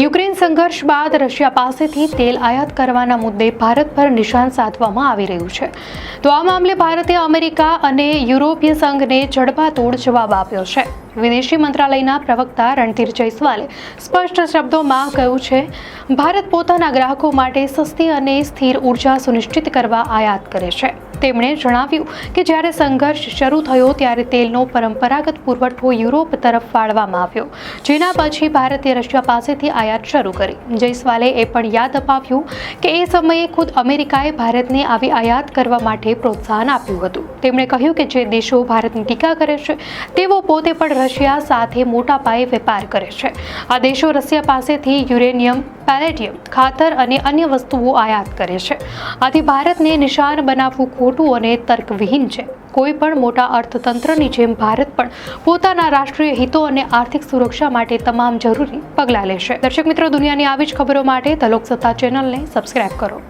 Ukraine સંઘર્ષ બાદ Russia પાસેથી તેલ આયાત કરવાના મુદ્દે ભારત પર નિશાન સાધવામાં આવી રહ્યું છે. તો આ મામલે ભારતે અમેરિકા અને યુરોપીય સંઘને જડબાતોડ જવાબ આપ્યો છે. વિદેશી મંત્રાલયના પ્રવક્તા રણધીર જયસ્વાલે સ્પષ્ટ શબ્દોમાં કહ્યું છે, ભારત પોતાના ગ્રાહકો માટે સસ્તી અને સ્થિર ઉર્જા સુનિશ્ચિત કરવા આયાત કરે છે. તેમણે જણાવ્યું કે જ્યારે સંઘર્ષ શરૂ થયો ત્યારે તેલનો પરંપરાગત પુરવઠો યુરોપ તરફ ફાળવામાં આવ્યો, જેના પછી ભારતે રશિયા પાસેથી આયાત શરૂ કરી. જયસ્વાલે એ પણ યાદ અપાવ્યું કે એ સમયે ખુદ અમેરિકાએ ભારતને આવી આયાત કરવા માટે પ્રોત્સાહન આપ્યું હતું. તેમણે કહ્યું કે જે દેશો ભારતની ટીકા કરે છે તેઓ પોતે પણ રશિયા સાથે મોટા પાયે વેપાર કરે છે. આ દેશો રશિયા પાસેથી યુરેનિયમ, પેલેડિયમ, ખાતર અને અન્ય વસ્તુઓ આયાત કરે છે. આથી ભારતને નિશાન બનાવવું ખોટું અને તર્કવિહીન છે. કોઈ પણ મોટા અર્થતંત્રની જેમ ભારત પણ પોતાના રાષ્ટ્રીય હિતો અને આર્થિક સુરક્ષા માટે તમામ જરૂરી પગલાં લેશે. દર્શક મિત્રો, દુનિયાની આવી જ ખબરો માટે ધ લોકસત્તા ચેનલને સબસ્ક્રાઇબ કરો.